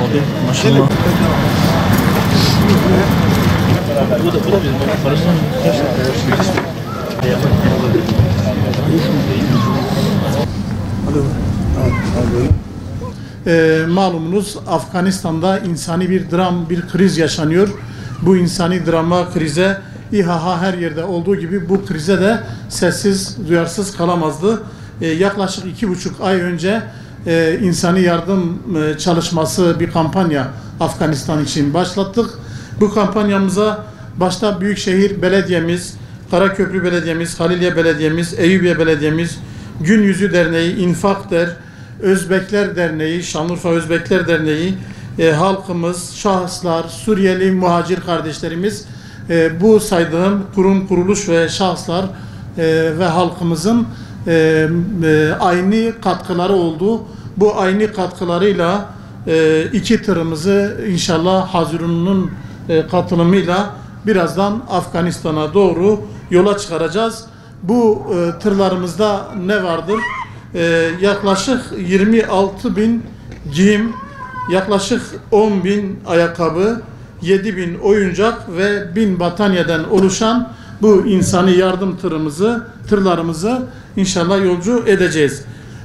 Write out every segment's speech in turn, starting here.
abi. Maşallah. Bu da bizim parasının malumunuz Afganistan'da insani bir dram, bir kriz yaşanıyor. Bu insani drama, krize İHA her yerde olduğu gibi bu krize de sessiz, duyarsız kalamazdı. Yaklaşık 2,5 ay önce insani yardım çalışması bir kampanya Afganistan için başlattık. Bu kampanyamıza başta Büyükşehir Belediyemiz, Karaköprü Belediyemiz, Haliliye Belediyemiz, Eyüpiye Belediyemiz, Gün Yüzü Derneği, İnfak Der, Özbekler Derneği, Şanlıurfa Özbekler Derneği, halkımız, şahıslar, Suriyeli muhacir kardeşlerimiz, bu saydığım kurum, kuruluş ve şahıslar ve halkımızın aynı katkıları oldu. Bu aynı katkılarıyla 2 tırımızı inşallah Hazirun'un katılımıyla birazdan Afganistan'a doğru yola çıkaracağız. Bu tırlarımızda ne vardır? Yaklaşık 26.000 giyim, yaklaşık 10.000 ayakkabı, 7.000 oyuncak ve 1.000 battaniyeden oluşan bu insani yardım tırlarımızı inşallah yolcu edeceğiz.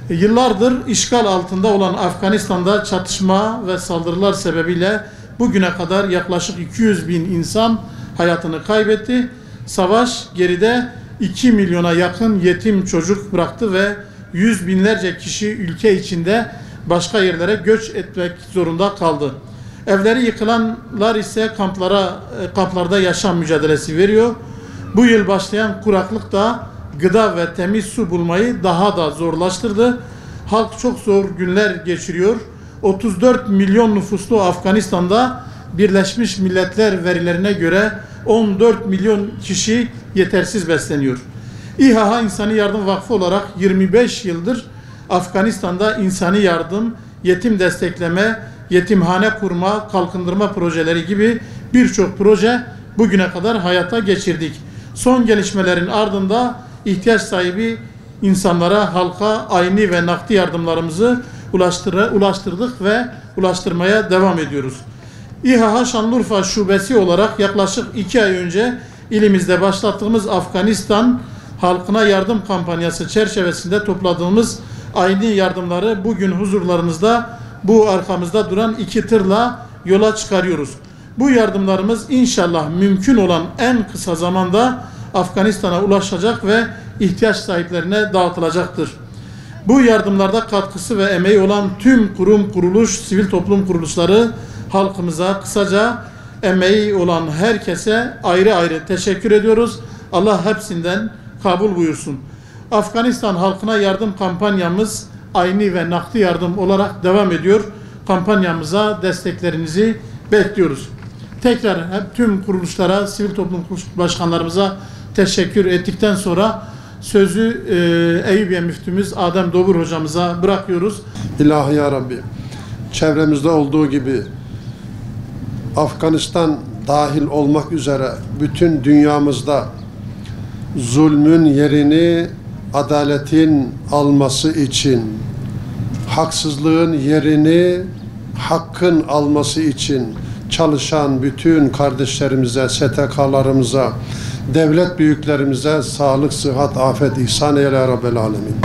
Yıllardır işgal altında olan Afganistan'da çatışma ve saldırılar sebebiyle bugüne kadar yaklaşık 200.000 insan hayatını kaybetti. Savaş geride 2 milyona yakın yetim çocuk bıraktı ve yüz binlerce kişi ülke içinde başka yerlere göç etmek zorunda kaldı. Evleri yıkılanlar ise kamplarda yaşam mücadelesi veriyor. Bu yıl başlayan kuraklık da gıda ve temiz su bulmayı daha da zorlaştırdı. Halk çok zor günler geçiriyor. 34 milyon nüfuslu Afganistan'da Birleşmiş Milletler verilerine göre 14 milyon kişi yetersiz besleniyor. İHA İnsani Yardım Vakfı olarak 25 yıldır Afganistan'da insani yardım, yetim destekleme, yetimhane kurma, kalkındırma projeleri gibi birçok proje bugüne kadar hayata geçirdik. Son gelişmelerin ardında ihtiyaç sahibi insanlara, halka ayni ve nakdi yardımlarımızı ulaştırdık ve ulaştırmaya devam ediyoruz. İHA Şanlıurfa Şubesi olarak yaklaşık 2 ay önce ilimizde başlattığımız Afganistan halkına yardım kampanyası çerçevesinde topladığımız ayni yardımları bugün huzurlarınızda bu arkamızda duran 2 tırla yola çıkarıyoruz. Bu yardımlarımız inşallah mümkün olan en kısa zamanda Afganistan'a ulaşacak ve ihtiyaç sahiplerine dağıtılacaktır. Bu yardımlarda katkısı ve emeği olan tüm kurum, kuruluş, sivil toplum kuruluşları, halkımıza, kısaca emeği olan herkese ayrı ayrı teşekkür ediyoruz. Allah hepsinden kabul buyursun. Afganistan halkına yardım kampanyamız ayni ve nakdi yardım olarak devam ediyor. Kampanyamıza desteklerinizi bekliyoruz. Tekrar tüm kuruluşlara, sivil toplum kuruluş başkanlarımıza teşekkür ettikten sonra sözü Eyüpiye Müftümüz Adem Dobur hocamıza bırakıyoruz. İlahi ya Rabbi, çevremizde olduğu gibi Afganistan dahil olmak üzere bütün dünyamızda zulmün yerini adaletin alması için, haksızlığın yerini hakkın alması için çalışan bütün kardeşlerimize, STK'larımıza, devlet büyüklerimize sağlık, sıhhat, afet ihsan eyle Rabbel Alemin.